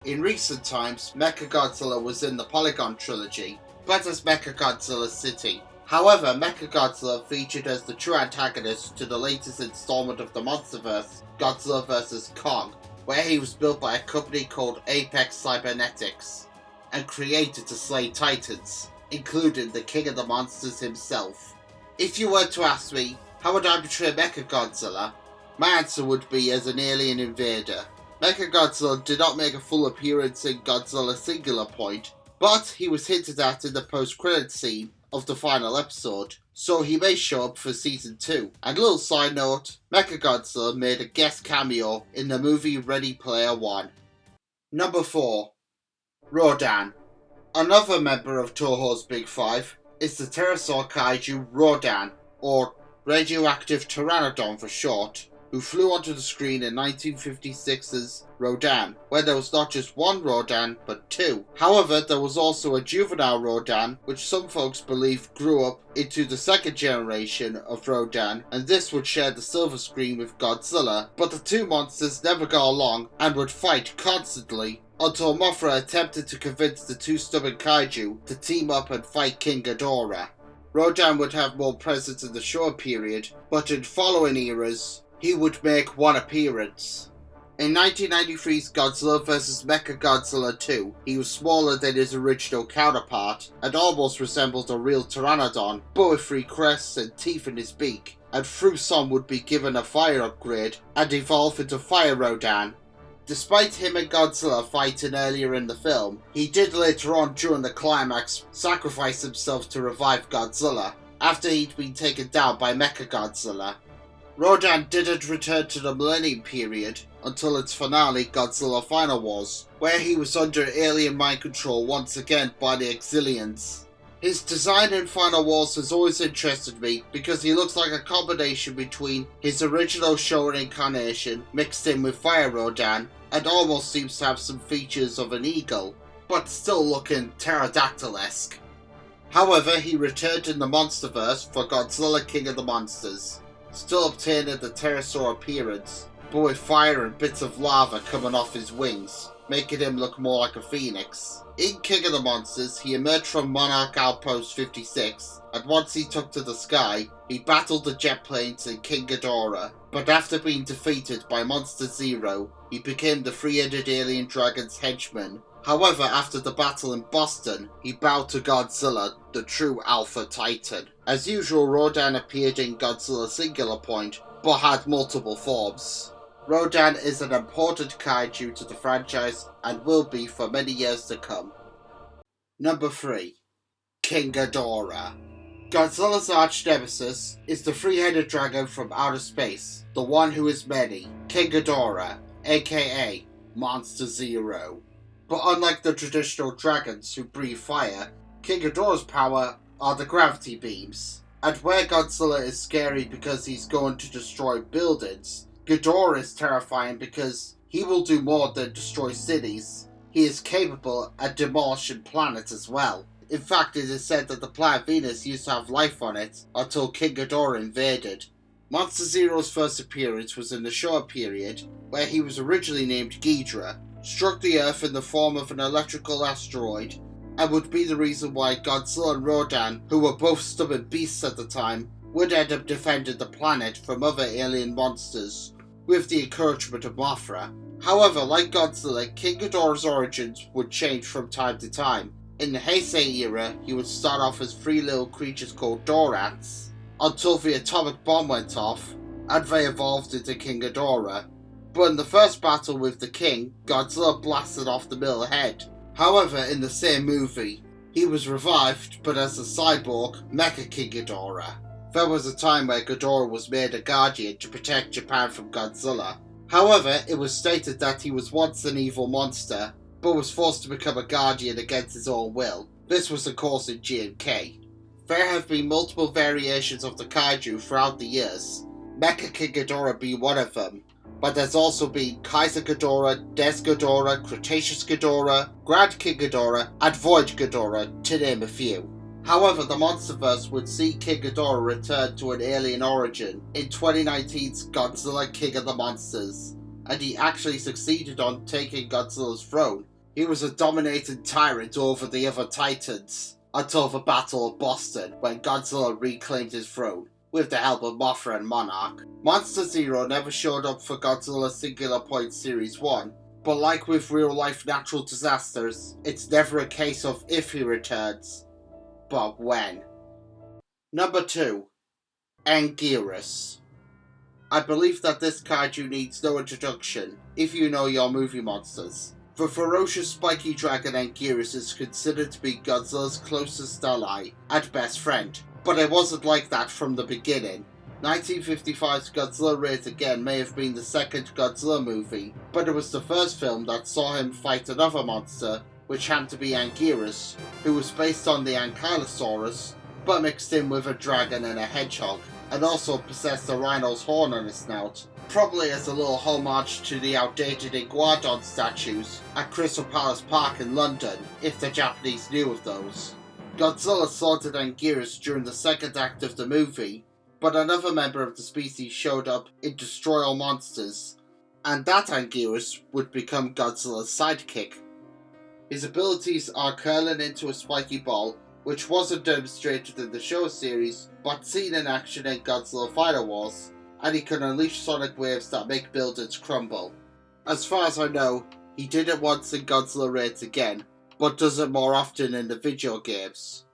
In recent times, Mechagodzilla was in the Polygon trilogy, but as Mechagodzilla City. However, Mechagodzilla featured as the true antagonist to the latest installment of the MonsterVerse, Godzilla vs. Kong, where he was built by a company called Apex Cybernetics, and created to slay titans, including the King of the Monsters himself. If you were to ask me, how would I portray Mechagodzilla? My answer would be as an alien invader. Mechagodzilla did not make a full appearance in Godzilla Singular Point, but he was hinted at in the post-credits scene of the final episode, so he may show up for season 2. And a little side note, Mechagodzilla made a guest cameo in the movie Ready Player One. Number 4. Rodan. Another member of Toho's Big Five is the pterosaur kaiju Rodan, or Radioactive Pteranodon for short, who flew onto the screen in 1956's Rodan, where there was not just one Rodan, but two. However, there was also a juvenile Rodan, which some folks believe grew up into the second generation of Rodan, and this would share the silver screen with Godzilla, but the two monsters never got along and would fight constantly, until Mothra attempted to convince the two stubborn kaiju to team up and fight King Ghidorah. Rodan would have more presence in the Showa period, but in following eras, he would make one appearance. In 1993's Godzilla vs. Mechagodzilla 2, he was smaller than his original counterpart and almost resembled a real pteranodon, but with three crests and teeth in his beak, and through some would be given a fire upgrade and evolve into Fire Rodan. Despite him and Godzilla fighting earlier in the film, he did later on during the climax sacrifice himself to revive Godzilla, after he'd been taken down by Mechagodzilla. Rodan didn't return to the Millennium period until its finale, Godzilla Final Wars, where he was under alien mind control once again by the Exilians. His design in Final Wars has always interested me because he looks like a combination between his original Showa incarnation mixed in with Fire Rodan, and almost seems to have some features of an eagle, but still looking pterodactyl-esque. However, he returned in the MonsterVerse for Godzilla King of the Monsters, still obtaining the pterosaur appearance, but with fire and bits of lava coming off his wings, making him look more like a phoenix. In King of the Monsters, he emerged from Monarch Outpost 56, and once he took to the sky, he battled the jet planes in King Ghidorah, but after being defeated by Monster Zero, he became the three-headed alien dragon's henchman. However, after the battle in Boston, he bowed to Godzilla, the true Alpha Titan. As usual, Rodan appeared in Godzilla Singular Point, but had multiple forms. Rodan is an important kaiju to the franchise and will be for many years to come. Number 3. King Ghidorah. Godzilla's arch-nemesis is the three-headed dragon from outer space, the one who is many, King Ghidorah, aka Monster Zero. But unlike the traditional dragons who breathe fire, King Ghidorah's power are the gravity beams. And where Godzilla is scary because he's going to destroy buildings, Ghidorah is terrifying because he will do more than destroy cities. He is capable at demolishing planets as well. In fact, it is said that the planet Venus used to have life on it until King Ghidorah invaded. Monster Zero's first appearance was in the Showa period, where he was originally named Ghidorah, struck the Earth in the form of an electrical asteroid, and would be the reason why Godzilla and Rodan, who were both stubborn beasts at the time, would end up defending the planet from other alien monsters, with the encouragement of Mothra. However, like Godzilla, King Ghidorah's origins would change from time to time. In the Heisei era, he would start off as three little creatures called Dorats, until the atomic bomb went off, and they evolved into King Ghidorah. But in the first battle with the king, Godzilla blasted off the middle head. However, in the same movie, he was revived, but as a cyborg, Mecha King Ghidorah. There was a time where Ghidorah was made a guardian to protect Japan from Godzilla. However, it was stated that he was once an evil monster, but was forced to become a guardian against his own will. This was of course in G&K. There have been multiple variations of the kaiju throughout the years, Mecha King Ghidorah being one of them, but there's also been Kaiser Ghidorah, Des Ghidorah, Cretaceous Ghidorah, Grand King Ghidorah, and Void Ghidorah, to name a few. However, the MonsterVerse would see King Ghidorah return to an alien origin in 2019's Godzilla King of the Monsters, and he actually succeeded on taking Godzilla's throne, He was a dominating tyrant over the other Titans, until the Battle of Boston, when Godzilla reclaimed his throne, with the help of Mothra and Monarch. Monster Zero never showed up for Godzilla Singular Point Series 1, but like with real-life natural disasters, it's never a case of if he returns, but when. Number 2. Anguirus. I believe that this kaiju needs no introduction, if you know your movie monsters. The ferocious spiky dragon Anguirus is considered to be Godzilla's closest ally and best friend, but it wasn't like that from the beginning. 1955's Godzilla Raid Again may have been the second Godzilla movie, but it was the first film that saw him fight another monster, which happened to be Anguirus, who was based on the Ankylosaurus, but mixed in with a dragon and a hedgehog, and also possessed a rhino's horn on his snout, probably as a little homage to the outdated Iguanodon statues at Crystal Palace Park in London, if the Japanese knew of those. Godzilla slaughtered Anguirus during the second act of the movie, but another member of the species showed up in Destroy All Monsters, and that Anguirus would become Godzilla's sidekick. His abilities are curling into a spiky ball, which wasn't demonstrated in the show series, but seen in action in Godzilla Final Wars, and he can unleash sonic waves that make buildings crumble. As far as I know, he did it once in Godzilla Raids Again, but does it more often in the video games.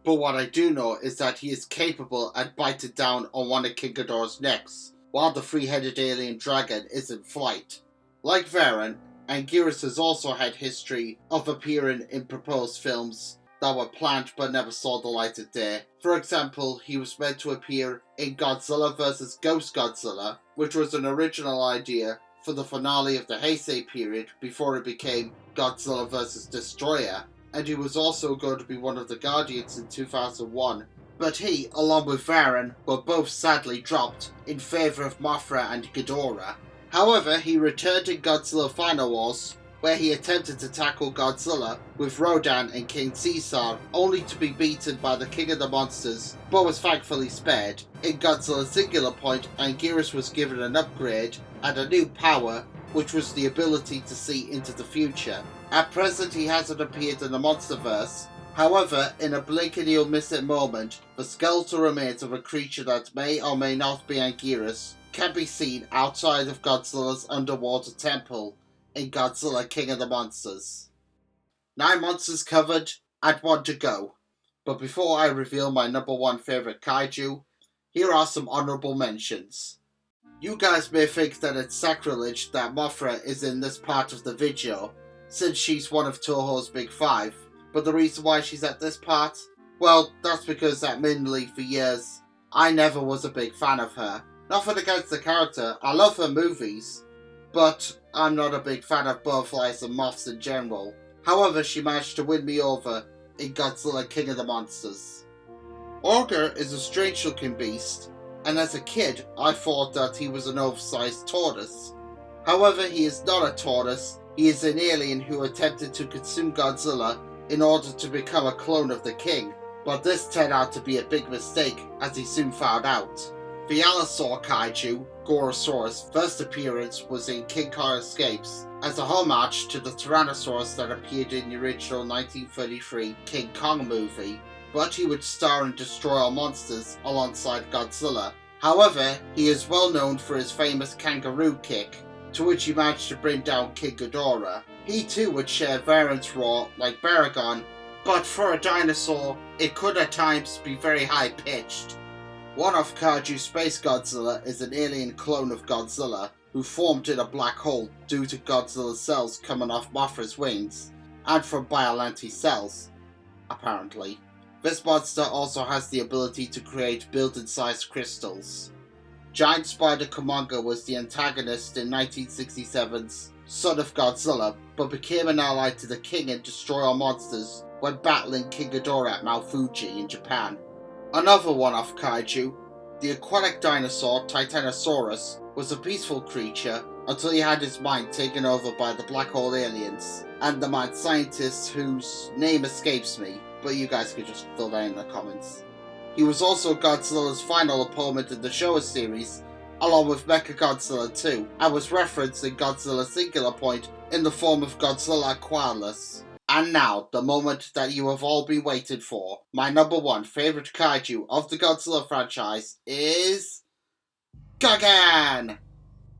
But what I do know is that he is capable at biting down on one of King Ghidorah's necks, while the three-headed alien dragon is in flight. Like Varan, Anguirus has also had history of appearing in proposed films that were planned but never saw the light of day. For example, he was meant to appear in Godzilla vs. Ghost Godzilla, which was an original idea for the finale of the Heisei period before it became Godzilla vs. Destroyer, and he was also going to be one of the Guardians in 2001. But he, along with Varan, were both sadly dropped in favour of Mothra and Ghidorah. However, he returned in Godzilla Final Wars, where he attempted to tackle Godzilla with Rodan and King Caesar, only to be beaten by the King of the Monsters, but was thankfully spared. In Godzilla Singular Point, Anguirus was given an upgrade and a new power, which was the ability to see into the future. At present, he hasn't appeared in the Monsterverse. However, in a blink and you'll miss it moment, the skeletal remains of a creature that may or may not be Anguirus can be seen outside of Godzilla's underwater temple in Godzilla King of the Monsters. 9 monsters covered, and 1 to go. But before I reveal my number 1 favourite kaiju, here are some honourable mentions. You guys may think that it's sacrilege that Mothra is in this part of the video, since she's one of Toho's big 5, but the reason why she's at this part? Well, that's because at Minley for years, I never was a big fan of her. Nothing against the character, I love her movies, but I'm not a big fan of butterflies and moths in general. However, she managed to win me over in Godzilla King of the Monsters. Ogre is a strange looking beast, and as a kid I thought that he was an oversized tortoise. However, he is not a tortoise, he is an alien who attempted to consume Godzilla in order to become a clone of the king, but this turned out to be a big mistake, as he soon found out. The Allosaur kaiju, Gorosaurus' first appearance was in King Kong Escapes, as a homage to the Tyrannosaurus that appeared in the original 1933 King Kong movie, but he would star in Destroy All Monsters alongside Godzilla. However, he is well known for his famous kangaroo kick, to which he managed to bring down King Ghidorah. He too would share Varan's roar like Baragon, but for a dinosaur, it could at times be very high-pitched. One-off kaiju Space Godzilla is an alien clone of Godzilla who formed in a black hole due to Godzilla's cells coming off Mothra's wings, and from Biollante cells, apparently. This monster also has the ability to create building-sized crystals. Giant Spider Kumonga was the antagonist in 1967's Son of Godzilla, but became an ally to the king in Destroy All Monsters when battling King Ghidorah at Mount Fuji in Japan. Another one-off kaiju, the aquatic dinosaur Titanosaurus, was a peaceful creature until he had his mind taken over by the black hole aliens and the mad scientists whose name escapes me, but you guys could just fill that in the comments. He was also Godzilla's final opponent in the Showa series, along with Mechagodzilla 2, and was referenced in Godzilla Singular Point in the form of Godzilla Aqualus. And now, the moment that you have all been waiting for, my number one favourite kaiju of the Godzilla franchise is... Gigan!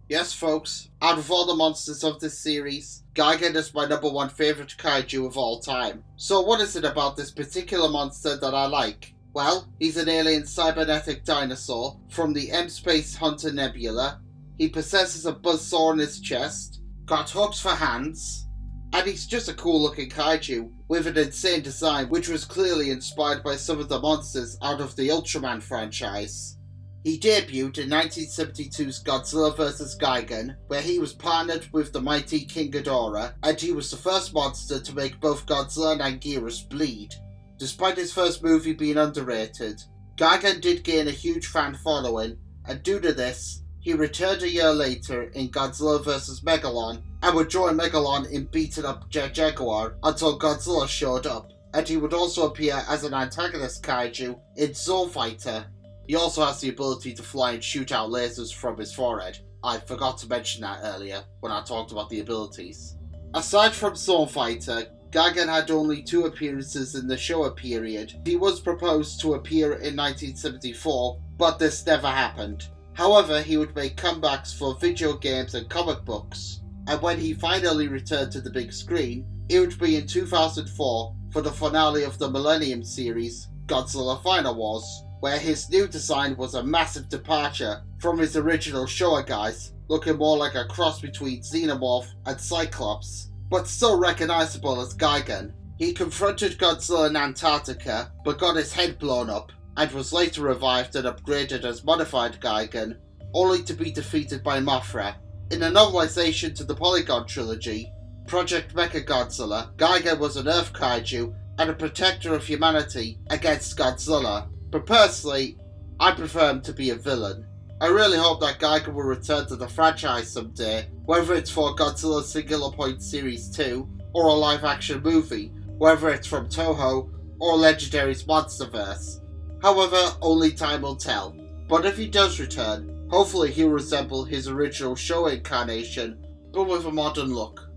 Yes folks, out of all the monsters of this series, Gigan is my number one favourite kaiju of all time. So what is it about this particular monster that I like? Well, he's an alien cybernetic dinosaur from the M-Space Hunter Nebula. He possesses a buzzsaw in his chest, got hooks for hands, and he's just a cool looking kaiju with an insane design which was clearly inspired by some of the monsters out of the Ultraman franchise. He debuted in 1972's Godzilla vs. Gigan, where he was partnered with the mighty King Ghidorah, and he was the first monster to make both Godzilla and Anguirus bleed. Despite his first movie being underrated, Gigan did gain a huge fan following, and due to this, he returned a year later in Godzilla vs. Megalon, and would join Megalon in beating up Jet Jaguar until Godzilla showed up, and he would also appear as an antagonist kaiju in Zone Fighter. He also has the ability to fly and shoot out lasers from his forehead. I forgot to mention that earlier when I talked about the abilities. Aside from Zone Fighter, Gigan had only 2 appearances in the Showa period. He was proposed to appear in 1974, but this never happened. However, he would make comebacks for video games and comic books, and when he finally returned to the big screen, it would be in 2004 for the finale of the Millennium series, Godzilla Final Wars, where his new design was a massive departure from his original Showa guys, looking more like a cross between Xenomorph and Cyclops, but still recognizable as Gigan. He confronted Godzilla in Antarctica, but got his head blown up, and was later revived and upgraded as Modified Gigan, only to be defeated by Mothra. In a novelization to the Polygon trilogy, Project Mechagodzilla, Gigan was an Earth kaiju and a protector of humanity against Godzilla, but personally, I prefer him to be a villain. I really hope that Gigan will return to the franchise someday, whether it's for Godzilla Singular Point Series 2, or a live-action movie, whether it's from Toho, or Legendary's Monsterverse. However, only time will tell. But if he does return, hopefully he'll resemble his original Showa incarnation, but with a modern look.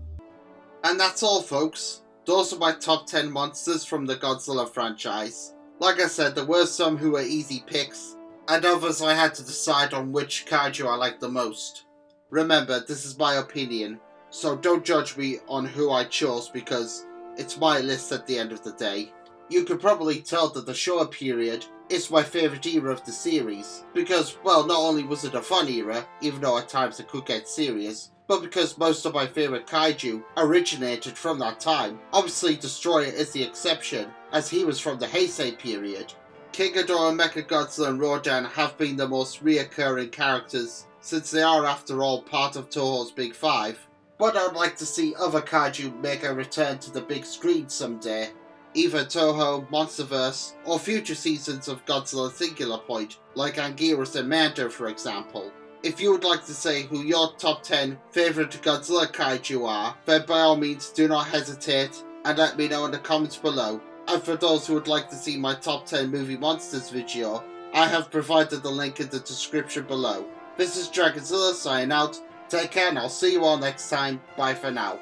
And that's all folks. Those are my top 10 monsters from the Godzilla franchise. Like I said, there were some who were easy picks, and others I had to decide on which kaiju I liked the most. Remember, this is my opinion, so don't judge me on who I chose because it's my list at the end of the day. You could probably tell that the Showa period is my favourite era of the series, because, well, not only was it a fun era, even though at times it could get serious, but because most of my favourite kaiju originated from that time. Obviously Destroyer is the exception, as he was from the Heisei period. King Ghidorah, Mechagodzilla and Rodan have been the most reoccurring characters, since they are after all part of Toho's Big Five, but I'd like to see other kaiju make a return to the big screen someday, either Toho, Monsterverse, or future seasons of Godzilla Singular Point, like Anguirus and Mando for example. If you would like to say who your top 10 favourite Godzilla kaiju are, then by all means do not hesitate and let me know in the comments below. And for those who would like to see my top 10 movie monsters video, I have provided the link in the description below. This is Dragonzilla signing out, take care and I'll see you all next time, bye for now.